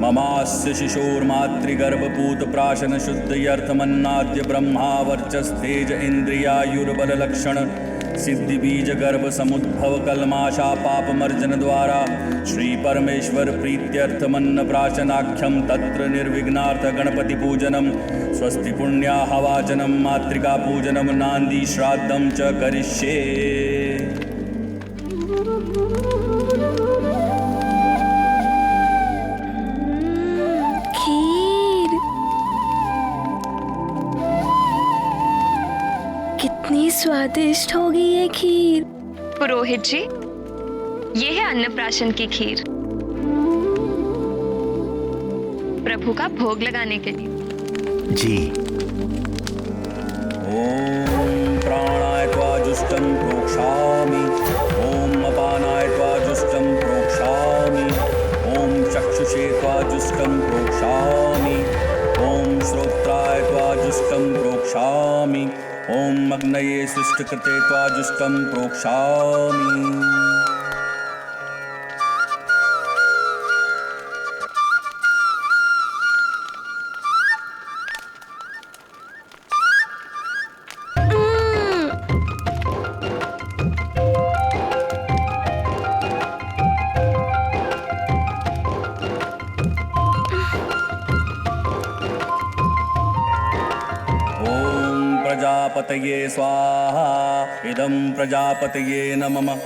ममास्य शिशोर्मातृगर्भपूतप्राशन शुद्धयर्थमन्नाद्य ब्रह्मा वर्चस्तेज इन्द्रियायुर्बललक्षण सिद्धिबीजगर्भ समुद्भव कल्माशा पापमर्जन द्वारा श्री परमेश्वर प्रीत्यर्थमन्न प्राशनाख्यम तत्र निर्विघ्नार्थ गणपति पूजनम स्वस्ति पुण्याहवाचनम मातृका पूजनम नांदी श्राद्धम च करिष्ये। स्वादिष्ट होगी ये खीर। पुरोहित जी, ये है अन्नप्राशन की खीर, प्रभु का भोग लगाने के लिए। जी। ओम प्राणाय त्वा जुष्टं प्रोक्षामि, ओम अपानाय त्वा जुष्टं प्रोक्षामि, ओम चक्षुषे त्वा जुष्टं प्रोक्षामि, ओम श्रोत्राय त्वा जुष्टं प्रोक्षामि, ओम अग्नये सृष्टकृते त्वा जुष्टं प्रोक्षामि। प्रजापतये स्वाहा, इदं प्रजापतये नमः।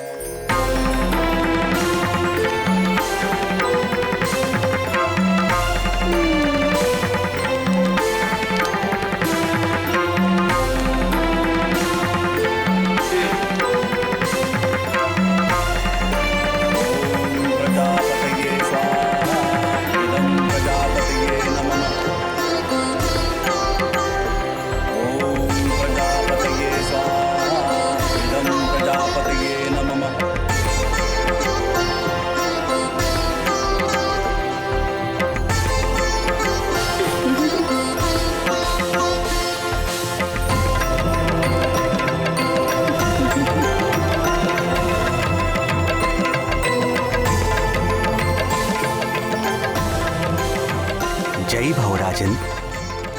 जय भव राजन,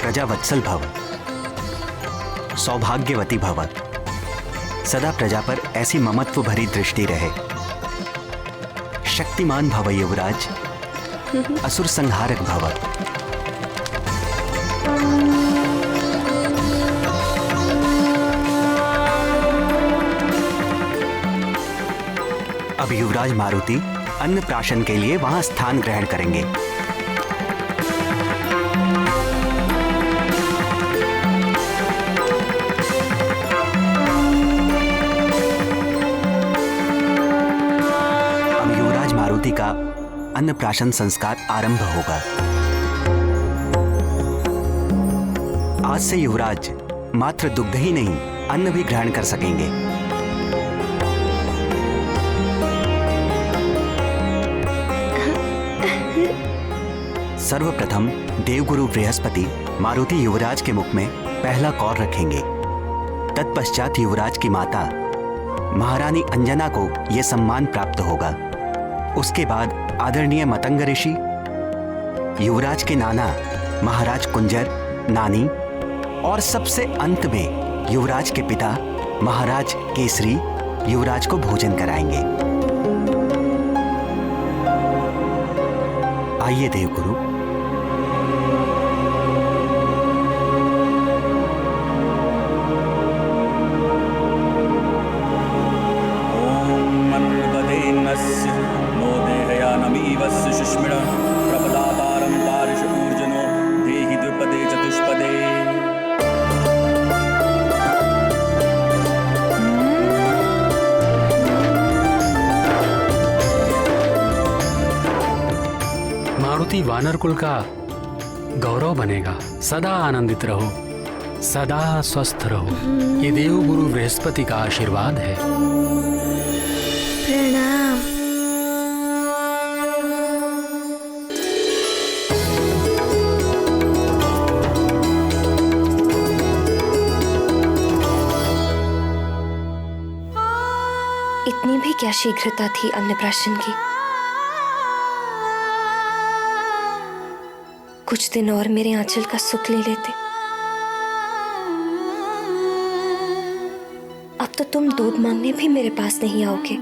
प्रजावत्सल भव, सौभाग्यवती भव, सदा प्रजा पर ऐसी ममत्व भरी दृष्टि रहे। शक्तिमान भव युवराज, असुर संहारक भव। अब युवराज मारुति अन्नप्राशन के लिए वहां स्थान ग्रहण करेंगे। का अन्नप्राशन संस्कार आरंभ होगा। आज से युवराज मात्र दुग्ध ही नहीं, अन्न भी ग्रहण कर सकेंगे। सर्वप्रथम देवगुरु बृहस्पति मारुति युवराज के मुख में पहला कौर रखेंगे। तत्पश्चात युवराज की माता महारानी अंजना को यह सम्मान प्राप्त होगा। उसके बाद आदरणीय मतंग ऋषि, युवराज के नाना महाराज कुंजर, नानी और सबसे अंत में युवराज के पिता महाराज केसरी युवराज को भोजन कराएंगे। आइए देवगुरु। वानर कुल का गौरव बनेगा। सदा आनंदित रहो, सदा स्वस्थ रहो। ये देवगुरु बृहस्पति का आशीर्वाद है। प्रणाम। इतनी भी क्या शीघ्रता थी अन्नप्राशन की। कुछ दिन और मेरे आंचल का सुख ले लेते। अब तो तुम दूध मांगने भी मेरे पास नहीं आओगे।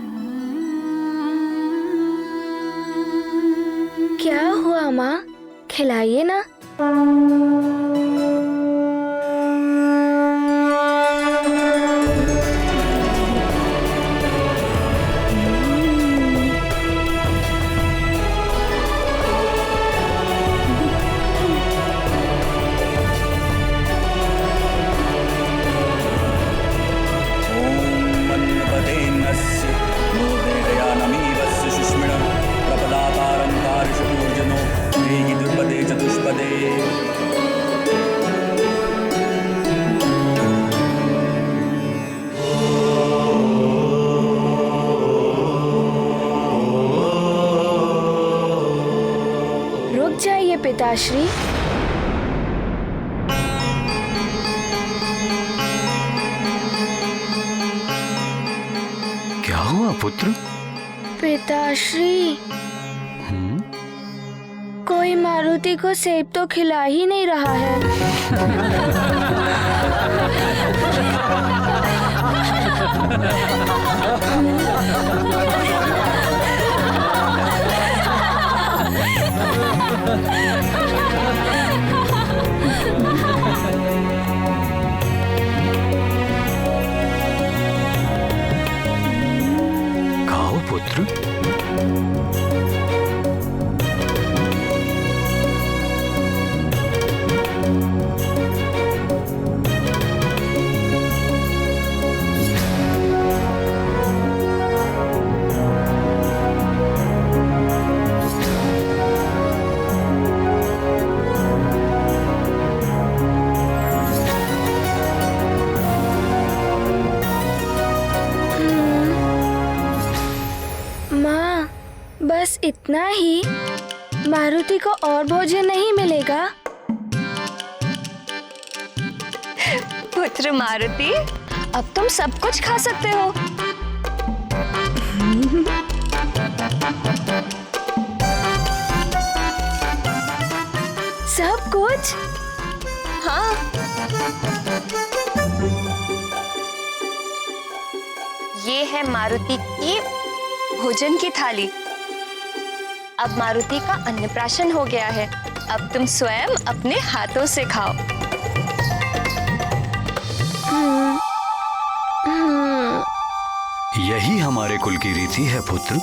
क्या हुआ माँ, खिलाइए ना। रुक जाइए पिताश्री। क्या हुआ पुत्र? पिताश्री, कोई मारुति को सेब तो खिला ही नहीं रहा है। खाओ पुत्र। माँ, बस इतना ही? मारुति को और भोजन नहीं मिलेगा? पुत्र मारुति, अब तुम सब कुछ खा सकते हो। सब कुछ? हाँ, ये है मारुति की भोजन की थाली। अब मारुति का अन्नप्राशन हो गया है। अब तुम स्वयं अपने हाथों से खाओ। यही हमारे कुल की रीति है पुत्र।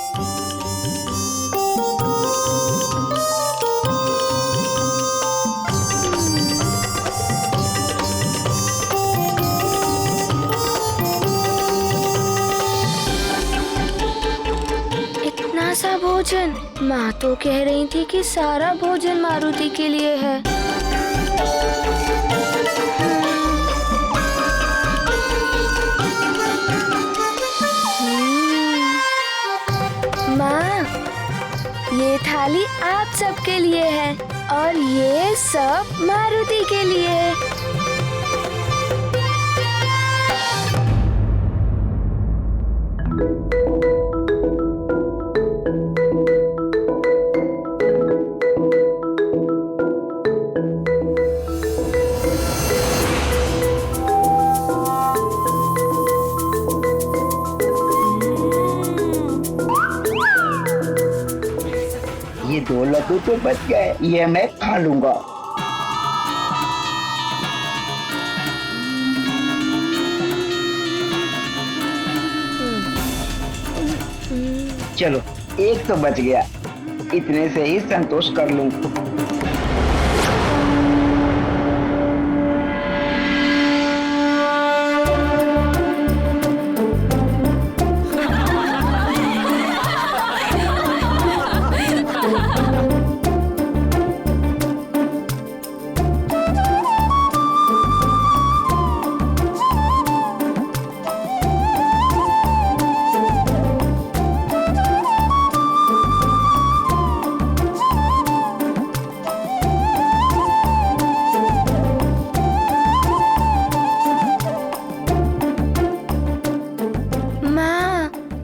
इतना सा भोजन? माँ तो कह रही थी कि सारा भोजन मारुति के लिए है। माँ, ये थाली आप सबके लिए है और ये सब मारुति के लिए है। ये 2 लड्डू तो बच गए, ये मैं खा लूंगा। चलो, एक तो बच गया, इतने से ही संतोष कर लूं।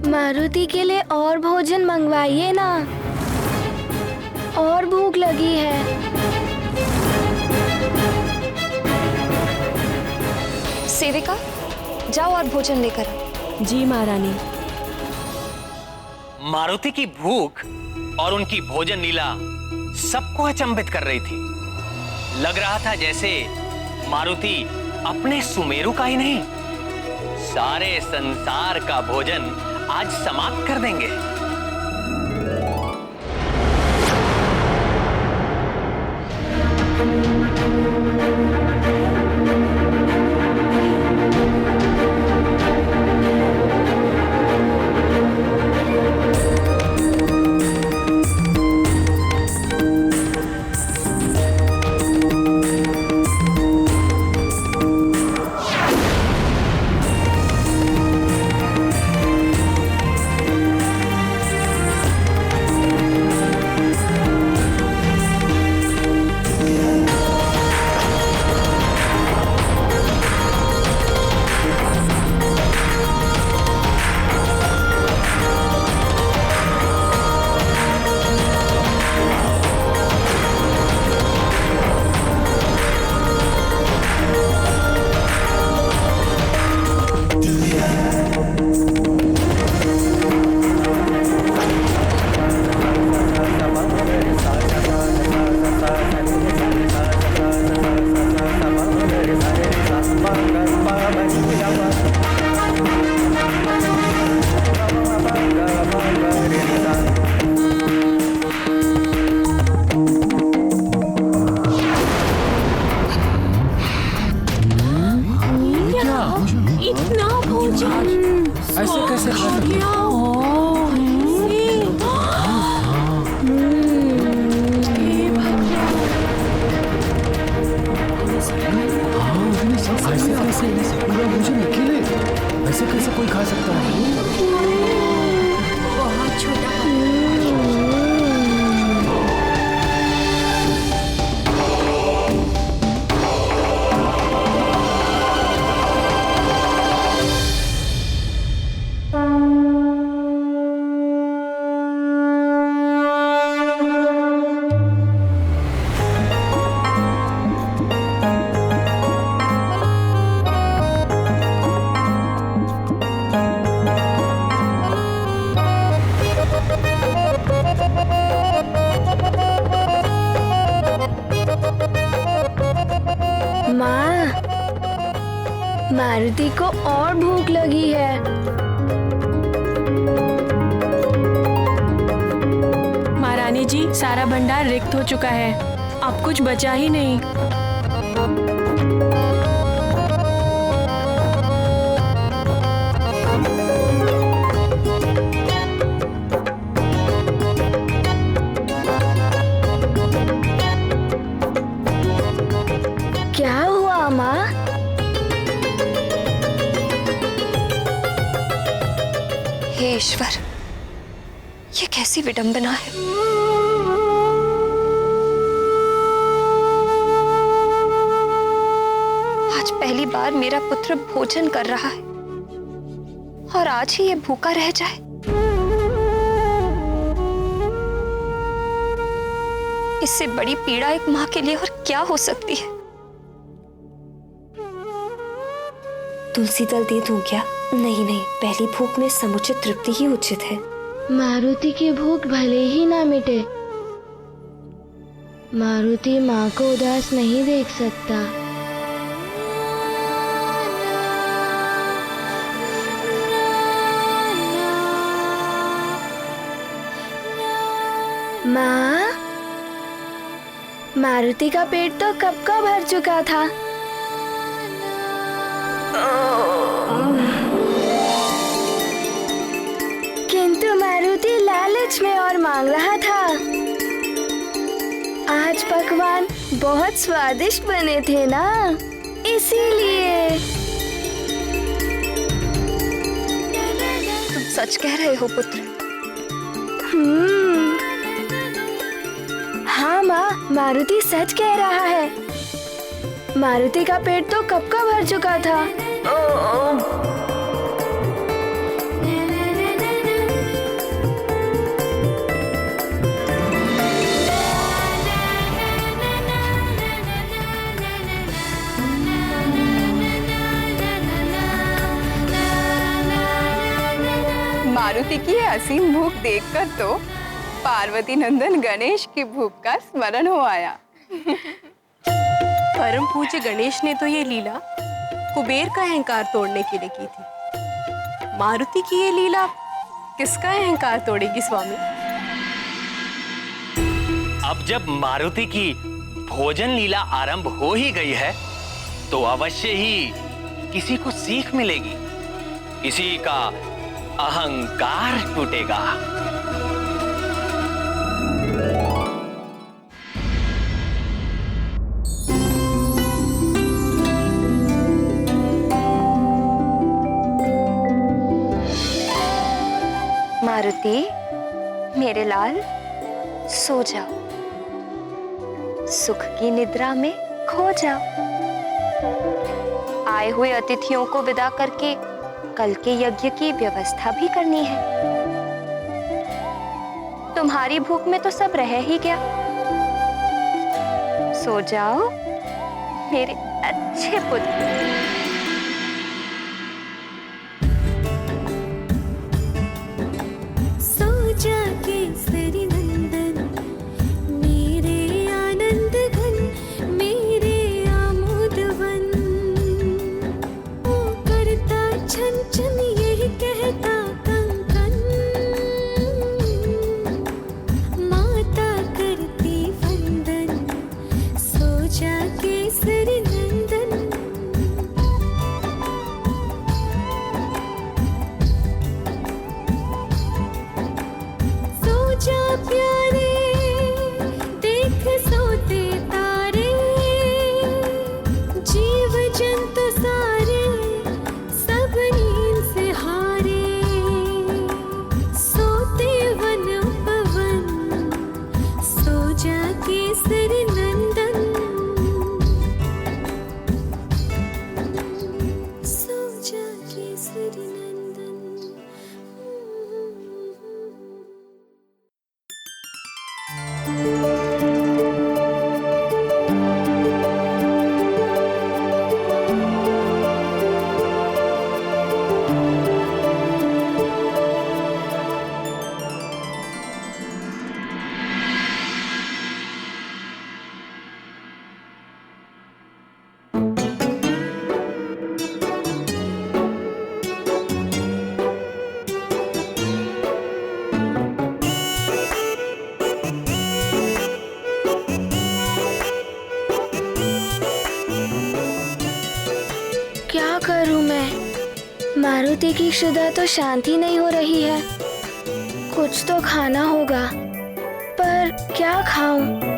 मारुति के लिए और भोजन मंगवाइए ना, और भूख लगी है। सेविका, जाओ और भोजन लेकर आओ। जी महारानी। मारुति की भूख और उनकी भोजन लीला सबको अचंभित कर रही थी। लग रहा था जैसे मारुति अपने सुमेरु का ही नहीं, सारे संसार का भोजन आज समाप्त कर देंगे। इतना भोजन ऐसे कैसे खा सकते हैं? ऐसे कैसे कोई खा सकता है? बहुत छोटा। माँ, मारुति को और भूख लगी है। महारानी जी, सारा भंडार रिक्त हो चुका है, अब कुछ बचा ही नहीं। क्या हुआ माँ? हे ईश्वर, ये कैसी विडंबना है। आज पहली बार मेरा पुत्र भोजन कर रहा है और आज ही ये भूखा रह जाए। इससे बड़ी पीड़ा एक माँ के लिए और क्या हो सकती है। तुलसी दल दे दूं क्या? नहीं नहीं, पहली भूख में समुचित तृप्ति ही उचित है। मारुति की भूख भले ही ना मिटे, मारुति माँ को उदास नहीं देख सकता। माँ, मारुति का पेट तो कब का भर चुका था। किंतु मारुति लालच में और मांग रहा था। आज पकवान बहुत स्वादिष्ट बने थे ना, इसीलिए। तुम सच कह रहे हो पुत्र? हाँ माँ, मारुति सच कह रहा है। मारुति का पेट तो कब का भर चुका था। असीम भूख देखकर तो पार्वती नंदन गणेश की भूख का स्मरण हो आया। परम पूज्य गणेश ने तो ये लीला कुबेर का अहंकार तोड़ने के लिए की थी। मारुति की ये लीला किसका अहंकार तोड़ेगी स्वामी? अब जब मारुति की भोजन लीला आरंभ हो ही गई है तो अवश्य ही किसी को सीख मिलेगी, किसी का अहंकार टूटेगा। मारुति, मेरे लाल, सो जाओ, सुख की निद्रा में खो जाओ। आए हुए अतिथियों को विदा करके कल के यज्ञ की व्यवस्था भी करनी है। तुम्हारी भूख में तो सब रह ही गया। सो जाओ मेरे अच्छे पुत्र। मारुति की क्षुधा तो शांति नहीं हो रही है। कुछ तो खाना होगा, पर क्या खाऊं?